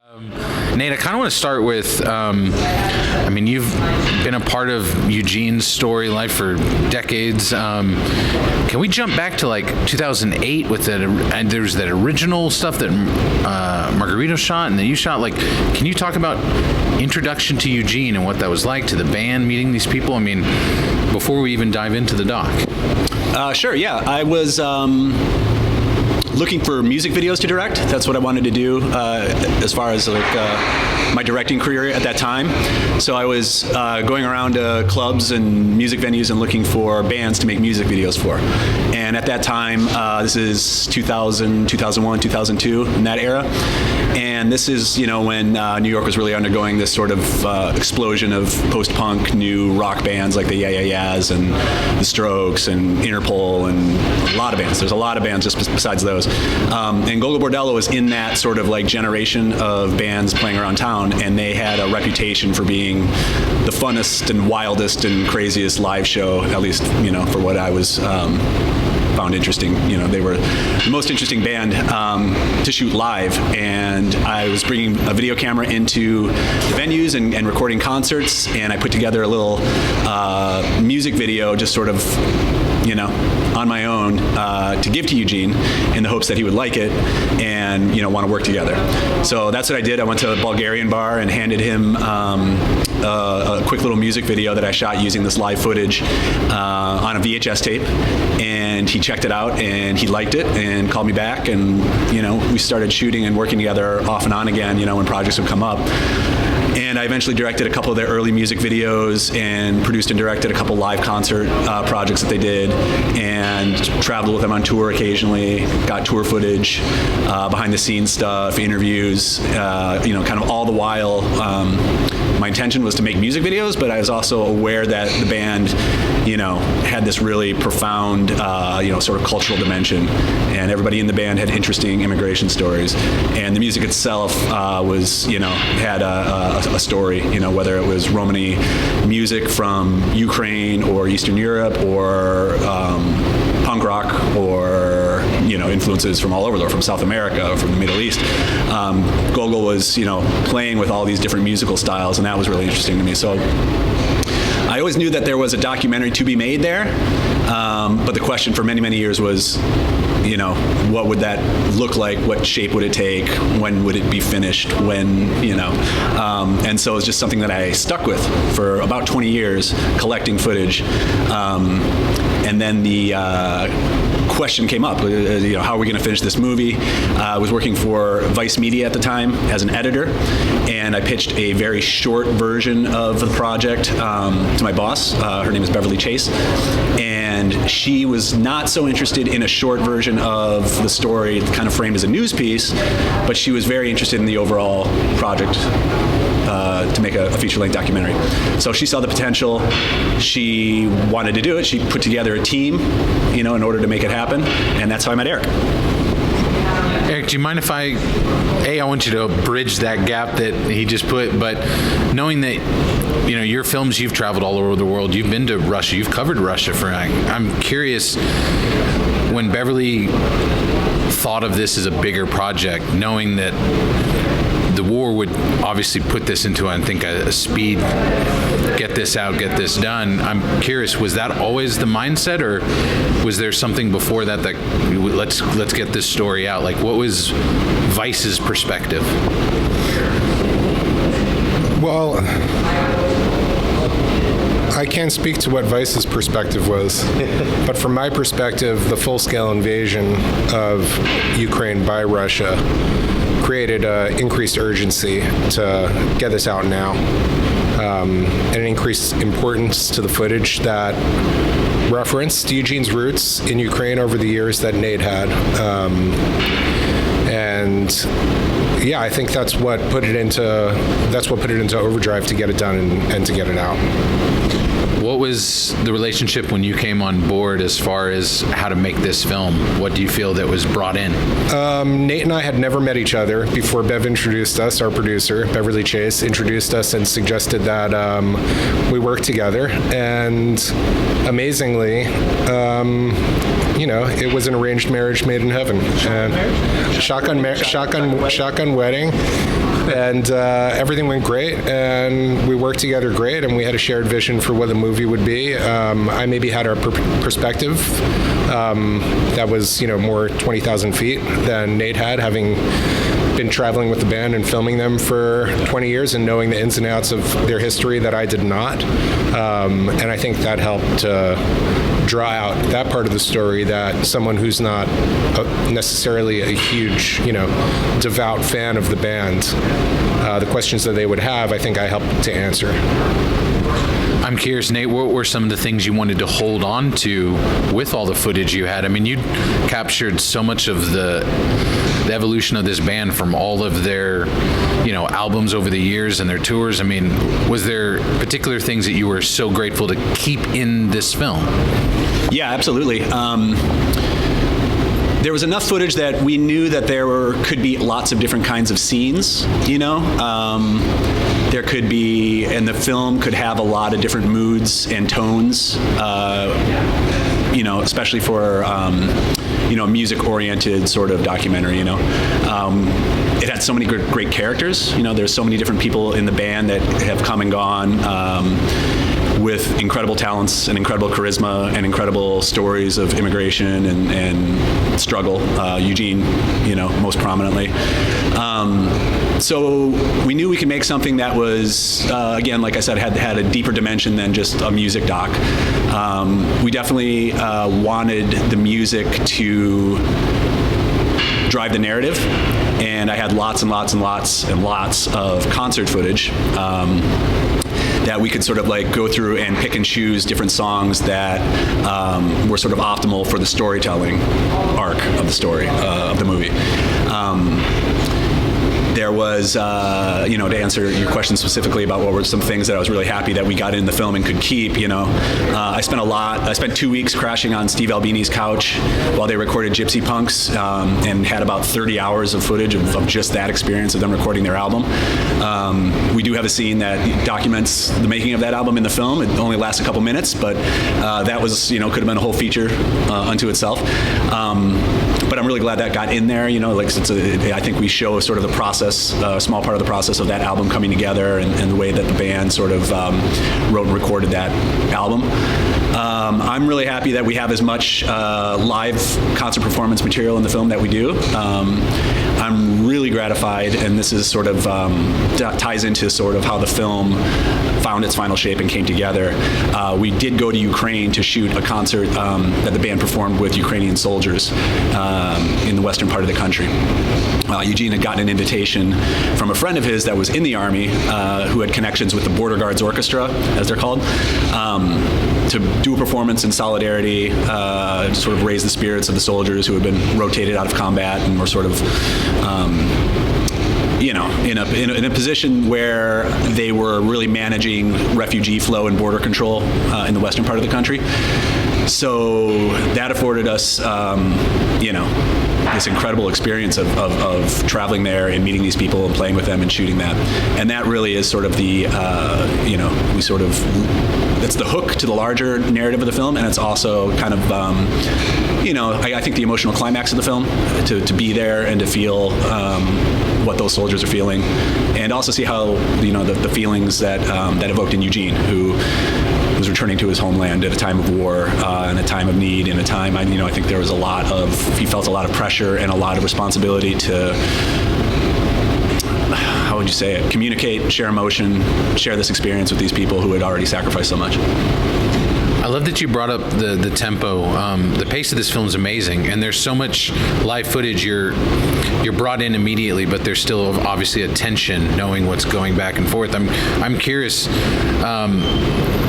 Nate, I kind of want to start with, you've been a part of Eugene's story life for decades. Can we jump back to like 2008 with that? And there's that original stuff that Margarito shot and that you shot. Like, can you talk about introduction to Eugene and what that was like, to the band, meeting these people? I mean, before we even dive into the doc. Sure, yeah. I was looking for music videos to direct. That's what I wanted to do as far as my directing career at that time. So I was going around to clubs and music venues and looking for bands to make music videos for. And at that time, this is 2000, 2001, 2002, in that era. And this is, when New York was really undergoing this sort of explosion of post-punk new rock bands like the Yeah Yeah Yeahs and the Strokes and Interpol and a lot of bands. There's a lot of bands just besides those. And GOGLO BORDELLO was in that sort of like generation of bands playing around town, and they had a reputation for being the funnest and wildest and craziest live show, at least, for what I was found interesting. They were the most interesting band to shoot live, and I was bringing a video camera into the venues and recording concerts, and I put together a little music video just sort of on my own to give to Eugene in the hopes that he would like it and want to work together. So that's what I did. I went to a Bulgarian bar and handed him a quick little music video that I shot using this live footage on a VHS tape, and he checked it out and he liked it and called me back, and we started shooting and working together off and on again when projects would come up. And I eventually directed a couple of their early music videos and produced and directed a couple live concert projects that they did, and traveled with them on tour occasionally, got tour footage, behind the scenes stuff, interviews, kind of all the while. My intention was to make music videos, but I was also aware that the band, had this really profound, sort of cultural dimension, and everybody in the band had interesting immigration stories, and the music itself was, had a story, whether it was Romani music from Ukraine or Eastern Europe or punk rock or influences from all over the world, from South America, from the Middle East. GOGLO was playing with all these different musical styles, and that was really interesting to me. So I always knew that there was a documentary to be made there, but the question for many, many years was, what would that look like? What shape would it take? When would it be finished? When, and so it was just something that I stuck with for about 20 years, collecting footage. And then the question came up, how are we going to finish this movie? I was working for Vice Media at the time as an editor, and I pitched a very short version of the project to my boss. Her name is Beverly Chase, and she was not so interested in a short version of the story kind of framed as a news piece, but she was very interested in the overall project to make a feature-length documentary. So she saw the potential. She wanted to do it. She put together a team, in order to make it happen, and that's how I met Eric. Eric, do you mind if I want you to bridge that gap that he just put, but knowing that, your films, you've traveled all over the world, you've been to Russia, you've covered Russia I'm curious, when Beverly thought of this as a bigger project, knowing that the war would obviously put this into, I think, a speed, get this out, get this done. I'm curious, was that always the mindset, or was there something before that let's get this story out? Like, what was Vice's perspective? Well, I can't speak to what Vice's perspective was, but from my perspective, the full-scale invasion of Ukraine by Russia created increased urgency to get this out now, and increased importance to the footage that referenced Eugene's roots in Ukraine over the years that Nate had. And yeah, I think that's what put it into overdrive to get it done and to get it out. What was the relationship when you came on board as far as how to make this film? What do you feel that was brought in? Nate and I had never met each other before Bev introduced us. Our producer, Beverly Chase, introduced us and suggested that we work together. And amazingly, it was an arranged marriage made in heaven. Shotgun wedding. And everything went great, and we worked together great, and we had a shared vision for what the movie would be. I maybe had a perspective that was, more 20,000 feet than Nate had, having been traveling with the band and filming them for 20 years and knowing the ins and outs of their history that I did not. And I think that helped draw out that part of the story that someone who's not necessarily a huge, devout fan of the band, the questions that they would have, I think I helped to answer. I'm curious, Nate, what were some of the things you wanted to hold on to with all the footage you had? I mean, you captured so much of the evolution of this band from all of their, albums over the years and their tours. I mean, was there particular things that you were so grateful to keep in this film? Yeah, absolutely. There was enough footage that we knew that could be lots of different kinds of scenes, there could be, and the film could have a lot of different moods and tones, especially for, a music-oriented sort of documentary, It had so many great characters, there's so many different people in the band that have come and gone, with incredible talents and incredible charisma and incredible stories of immigration and struggle. Eugene, most prominently. So we knew we could make something that was, again, like I said, had a deeper dimension than just a music doc. We definitely wanted the music to drive the narrative, and I had lots and lots and lots and lots of concert footage that we could sort of like go through and pick and choose different songs that were sort of optimal for the storytelling arc of the story of the movie. There was, to answer your question specifically about what were some things that I was really happy that we got in the film and could keep, I spent 2 weeks crashing on Steve Albini's couch while they recorded Gypsy Punks, and had about 30 hours of footage of just that experience of them recording their album. We do have a scene that documents the making of that album in the film. It only lasts a couple minutes, but that was, could have been a whole feature unto itself. But I'm really glad that got in there, I think we show sort of the process, a small part of the process of that album coming together and the way that the band sort of wrote and recorded that album. I'm really happy that we have as much live concert performance material in the film that we do. I'm really gratified, and this is sort of ties into sort of how the film found its final shape and came together. We did go to Ukraine to shoot a concert that the band performed with Ukrainian soldiers in the western part of the country. Eugene had gotten an invitation from a friend of his that was in the Army, who had connections with the Border Guards Orchestra, as they're called, to do a performance in solidarity, to sort of raise the spirits of the soldiers who had been rotated out of combat and were sort of in a position where they were really managing refugee flow and border control in the western part of the country. So that afforded us, this incredible experience of traveling there and meeting these people and playing with them and shooting that. And that really is sort of the, it's the hook to the larger narrative of the film, and it's also kind of, I think the emotional climax of the film, to be there and to feel what those soldiers are feeling, and also see how, the feelings that evoked in Eugene, who was returning to his homeland at a time of war, and a time of need, and a time, I think there was he felt a lot of pressure and a lot of responsibility to, how would you say it, communicate, share emotion, share this experience with these people who had already sacrificed so much. I love that you brought up the tempo. The pace of this film is amazing, and there's so much live footage. You're brought in immediately, but there's still obviously a tension knowing what's going back and forth. I'm curious,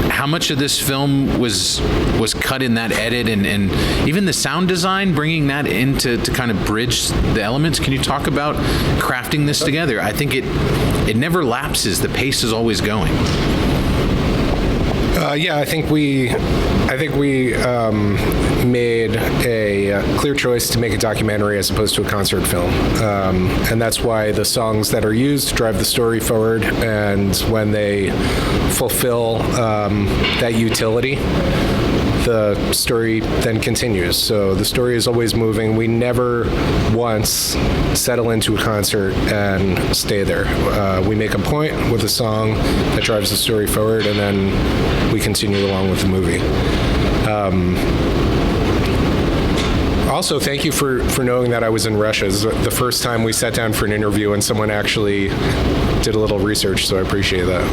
how much of this film was cut in that edit, and even the sound design, bringing that in to kind of bridge the elements. Can you talk about crafting this together? I think it never lapses. The pace is always going. I think we made a clear choice to make a documentary as opposed to a concert film, and that's why the songs that are used drive the story forward, and when they fulfill that utility, the story then continues. So the story is always moving. We never once settle into a concert and stay there. We make a point with a song that drives the story forward, and then we continue along with the movie. Also, thank you for knowing that I was in Russia. This is the first time we sat down for an interview and someone actually did a little research, so I appreciate that.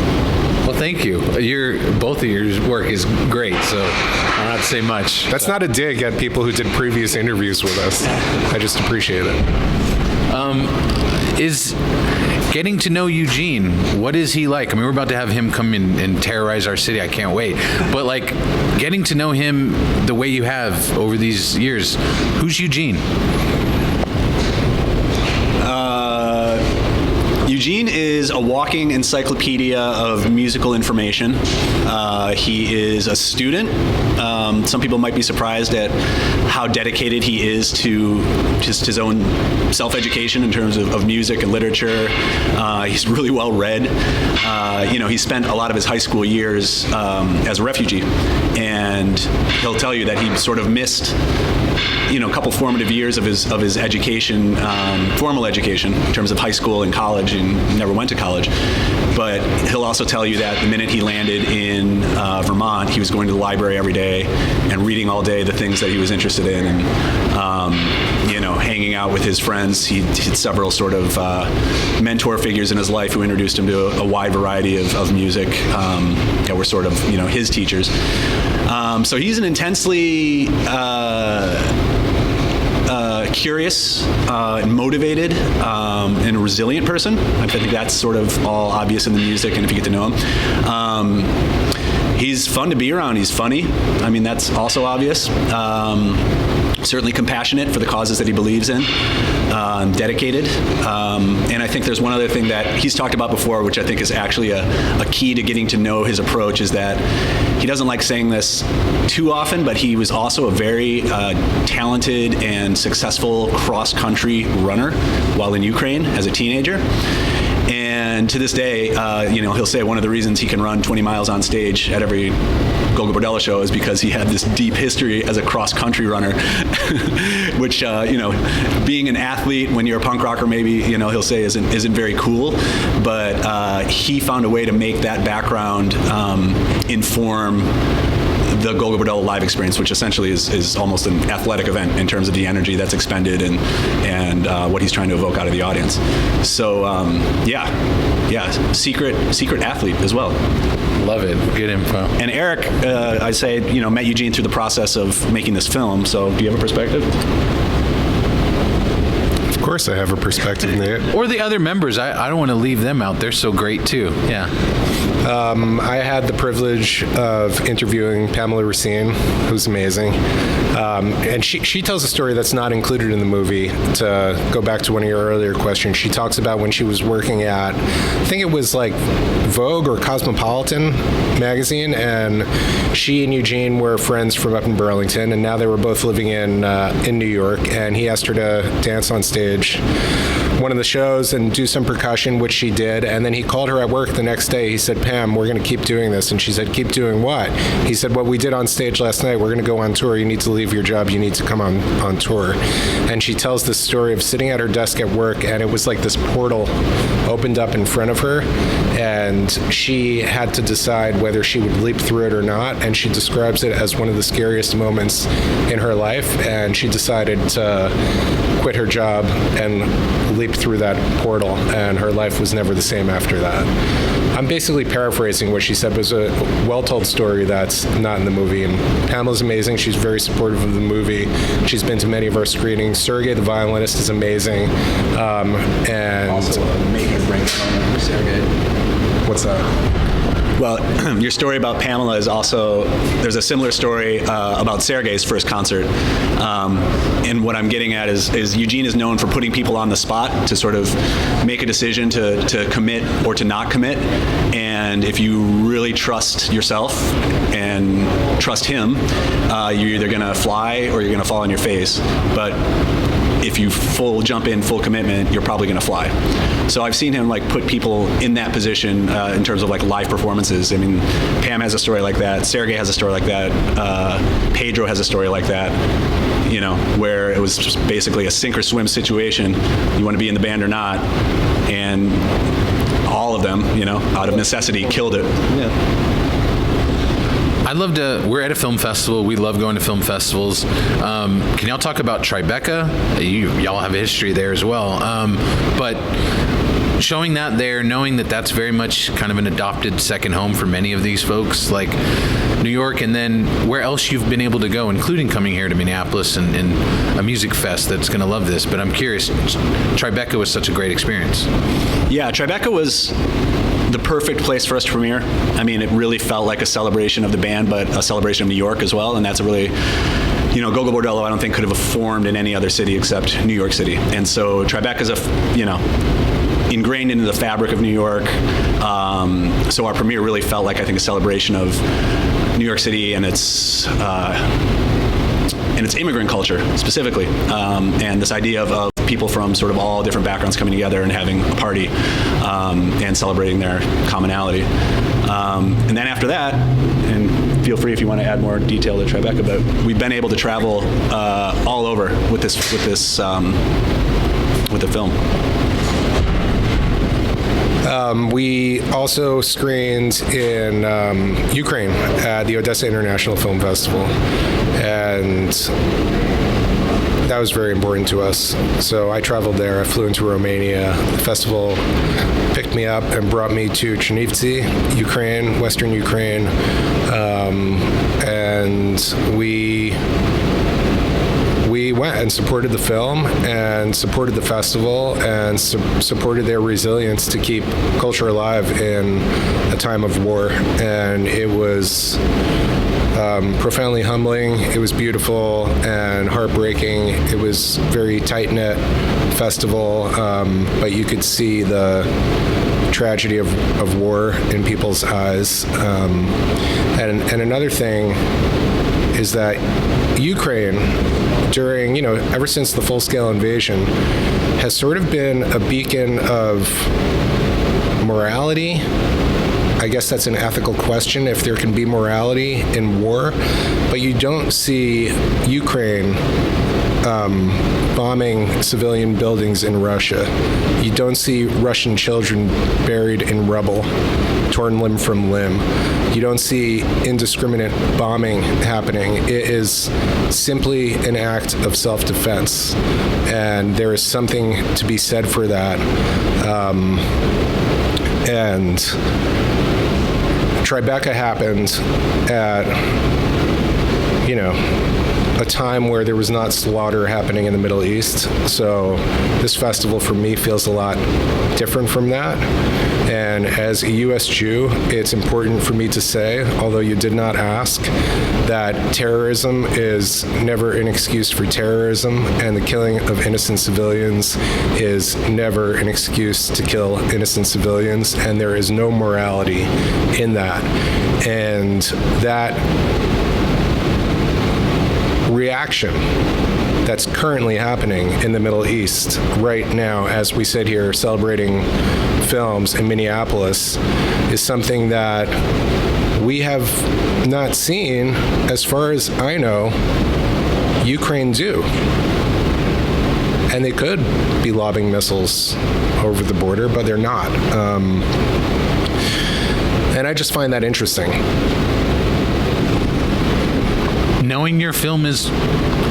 Well, thank you. Both of your work is great, so I don't have to say much. That's not a dig at people who did previous interviews with us. I just appreciate it. Is getting to know Eugene, what is he like? I mean, we're about to have him come in and terrorize our city. I can't wait. But like, getting to know him the way you have over these years, who's Eugene? Eugene is a walking encyclopedia of musical information. He is a student. Some people might be surprised at how dedicated he is to just his own self-education in terms of music and literature. He's really well read. He spent a lot of his high school years as a refugee, and he'll tell you that he sort of missed a couple formative years of his education, formal education, in terms of high school and college, and never went to college. But he'll also tell you that the minute he landed in Vermont, he was going to the library every day and reading all day the things that he was interested in, and hanging out with his friends. He had several sort of mentor figures in his life who introduced him to a wide variety of music that were sort of his teachers. So he's an intensely curious, motivated, and a resilient person. I think that's sort of all obvious in the music, and if you get to know him. He's fun to be around. He's funny. I mean, that's also obvious. Certainly compassionate for the causes that he believes in, dedicated. And I think there's one other thing that he's talked about before, which I think is actually a key to getting to know his approach, is that he doesn't like saying this too often, but he was also a very talented and successful cross-country runner while in Ukraine as a teenager. And to this day, he'll say one of the reasons he can run 20 miles on stage at every GOGLO BORDELLO show is because he had this deep history as a cross-country runner, which, being an athlete when you're a punk rocker, maybe, he'll say isn't very cool. But he found a way to make that background inform the GOGLO BORDELLO live experience, which essentially is almost an athletic event in terms of the energy that's expended and what he's trying to evoke out of the audience. So secret athlete as well. Love it. Good info. And Eric, I'd say, met Eugene through the process of making this film. So do you have a perspective? Of course I have a perspective, Nate. Or the other members. I don't want to leave them out. They're so great too. Yeah. I had the privilege of interviewing Pamela Racine, who's amazing. And she tells a story that's not included in the movie. To go back to one of your earlier questions, she talks about when she was working at, I think it was like Vogue or Cosmopolitan magazine, and she and Eugene were friends from up in Burlington, and now they were both living in New York, and he asked her to dance on stage one of the shows and do some percussion, which she did, and then he called her at work the next day. He said, "Pam, we're going to keep doing this." And she said, "Keep doing what?" He said, "What we did on stage last night, we're going to go on tour. You need to leave your job. You need to come on tour." And she tells this story of sitting at her desk at work, and it was like this portal opened up in front of her, and she had to decide whether she would leap through it or not, and she describes it as one of the scariest moments in her life, and she decided to quit her job and leap through that portal, and her life was never the same after that. I'm basically paraphrasing what she said. It was a well-told story that's not in the movie, and Pamela's amazing. She's very supportive of the movie. She's been to many of our screenings. Sergei, the violinist, is amazing. And Also a major ringtone for Sergei. What's that? Well, your story about Pamela is also, there's a similar story about Sergei's first concert. And what I'm getting at is Eugene is known for putting people on the spot to sort of make a decision to commit or to not commit. And if you really trust yourself and trust him, you're either going to fly or you're going to fall on your face. But if you jump in full commitment, you're probably going to fly. So I've seen him like put people in that position in terms of like live performances. I mean, Pam has a story like that. Sergey has a story like that. Pedro has a story like that. You know, where it was just basically a sink or swim situation. You want to be in the band or not, and all of them, you know, out of necessity, killed it. Yeah. I'd love to. We're at a film festival. We love going to film festivals. Can y'all talk about Tribeca? Y'all have a history there as well. But showing that there, knowing that that's very much kind of an adopted second home for many of these folks, like New York, and then where else you've been able to go, including coming here to Minneapolis and a music fest that's going to love this. But I'm curious, Tribeca was such a great experience. Yeah, Tribeca was the perfect place for us to premiere. I mean, it really felt like a celebration of the band, but a celebration of New York as well, and that's a really, you know, GOGLO BORDELLO I don't think could have formed in any other city except New York City. And so Tribeca's ingrained into the fabric of New York. So our premiere really felt like, I think, a celebration of New York City and its immigrant culture specifically, and this idea of people from sort of all different backgrounds coming together and having a party and celebrating their commonality. And then after that, and feel free if you want to add more detail to Tribeca, but we've been able to travel all over with the film. We also screened in Ukraine at the Odessa International Film Festival, and that was very important to us. So I traveled there. I flew into Romania. The festival picked me up and brought me to Chernivtsi, Ukraine, Western Ukraine, and we went and supported the film and supported the festival and supported their resilience to keep culture alive in a time of war. And it was profoundly humbling. It was beautiful and heartbreaking. It was very tight-knit festival, but you could see the tragedy of war in people's eyes. And another thing is that Ukraine, during, ever since the full-scale invasion, has sort of been a beacon of morality. I guess that's an ethical question, if there can be morality in war, but you don't see Ukraine bombing civilian buildings in Russia. You don't see Russian children buried in rubble, torn limb from limb. You don't see indiscriminate bombing happening. It is simply an act of self-defense, and there is something to be said for that. And Tribeca happened at, a time where there was not slaughter happening in the Middle East. So this festival for me feels a lot different from that. And as a U.S. Jew, it's important for me to say, although you did not ask, that terrorism is never an excuse for terrorism, and the killing of innocent civilians is never an excuse to kill innocent civilians, and there is no morality in that. And that reaction that's currently happening in the Middle East right now as we sit here celebrating films in Minneapolis is something that we have not seen, as far as I know, Ukraine do. And they could be lobbing missiles over the border, but they're not. And I just find that interesting. Knowing your film is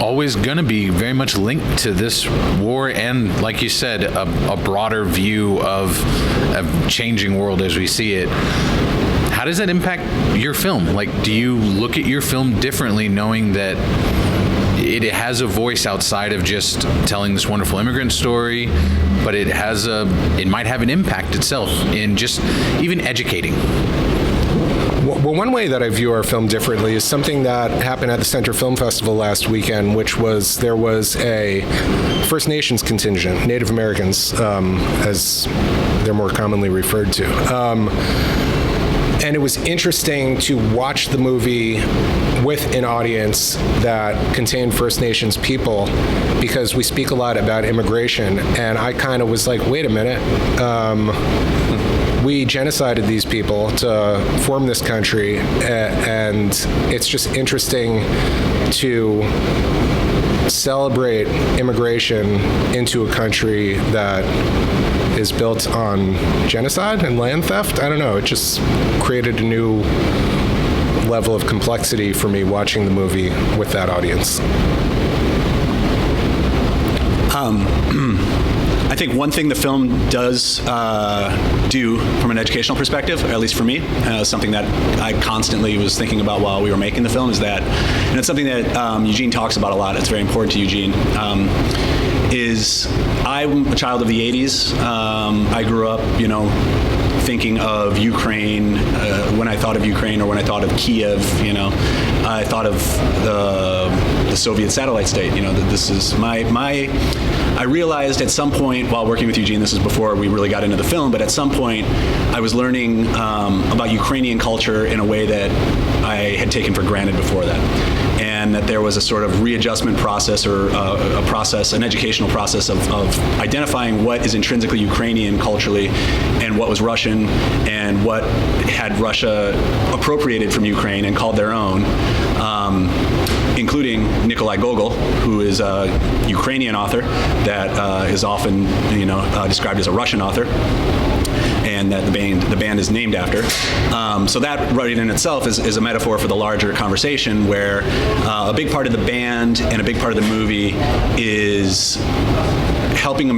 always going to be very much linked to this war and, like you said, a broader view of a changing world as we see it, how does that impact your film? Like, do you look at your film differently knowing that it has a voice outside of just telling this wonderful immigrant story, but it might have an impact itself in just even educating? Well, one way that I view our film differently is something that happened at the Center Film Festival last weekend, which was there was a First Nations contingent, Native Americans, as they're more commonly referred to. And it was interesting to watch the movie with an audience that contained First Nations people, because we speak a lot about immigration, and I kind of was like, wait a minute, we genocided these people to form this country, and it's just interesting to celebrate immigration into a country that is built on genocide and land theft. I don't know, it just created a new level of complexity for me watching the movie with that audience. I think one thing the film does do from an educational perspective, or at least for me, something that I constantly was thinking about while we were making the film, is that, and it's something that Eugene talks about a lot, it's very important to Eugene, is I'm a child of the 80s. I grew up, thinking of Ukraine, when I thought of Ukraine, or when I thought of Kiev, I thought of the Soviet satellite state. That this is I realized at some point while working with Eugene, this is before we really got into the film, but at some point I was learning about Ukrainian culture in a way that I had taken for granted before that. And that there was a sort of readjustment process, or an educational process of identifying what is intrinsically Ukrainian culturally and what was Russian, and what had Russia appropriated from Ukraine and called their own, including Nikolai Gogol, who is a Ukrainian author that is often described as a Russian author, and that the band is named after. So that right in itself is a metaphor for the larger conversation, where a big part of the band and a big part of the movie is helping,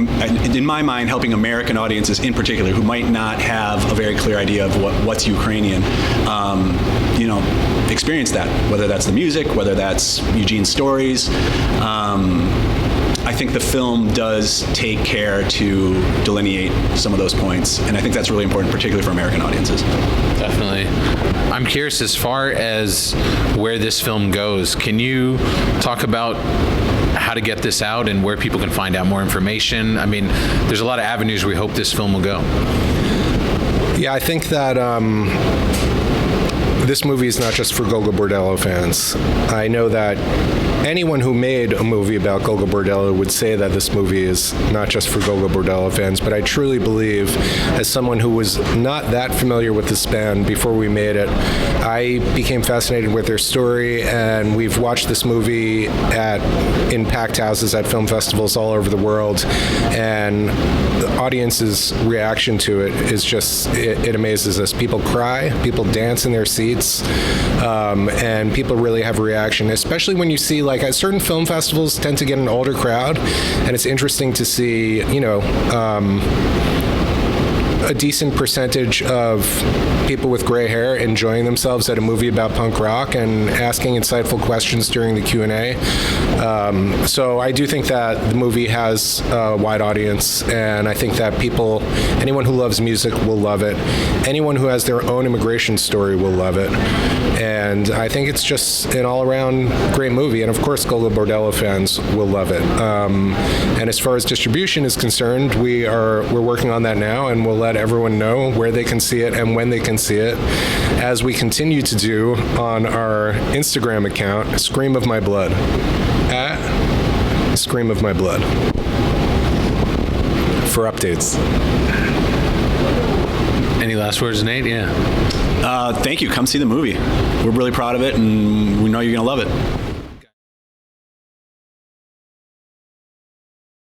in my mind, helping American audiences in particular, who might not have a very clear idea of what's Ukrainian, experience that, whether that's the music, whether that's Eugene's stories. I think the film does take care to delineate some of those points, and I think that's really important, particularly for American audiences. Definitely. I'm curious, as far as where this film goes, can you talk about how to get this out and where people can find out more information? I mean, there's a lot of avenues we hope this film will go. Yeah, I think that this movie is not just for GOGLO BORDELLO fans. I know that anyone who made a movie about GOGLO BORDELLO would say that this movie is not just for GOGLO BORDELLO fans, but I truly believe, as someone who was not that familiar with this band before we made it, I became fascinated with their story, and we've watched this movie in packed houses at film festivals all over the world, and the audience's reaction to it is just, it amazes us. People cry, people dance in their seats, and people really have a reaction, especially when you see, like, at certain film festivals tend to get an older crowd, and it's interesting to see, a decent percentage of people with gray hair enjoying themselves at a movie about punk rock and asking insightful questions during the Q&A. So I do think that the movie has a wide audience, and I think that anyone who loves music will love it. Anyone who has their own immigration story will love it. And I think it's just an all-around great movie, and of course GOGLO BORDELLO fans will love it. And as far as distribution is concerned, we're working on that now, and we'll let everyone know where they can see it and when they can see it, as we continue to do on our Instagram account, Scream of My Blood, at Scream of My Blood, for updates. Any last words, Nate? Yeah. Thank you. Come see the movie. We're really proud of it, and we know you're going to love it.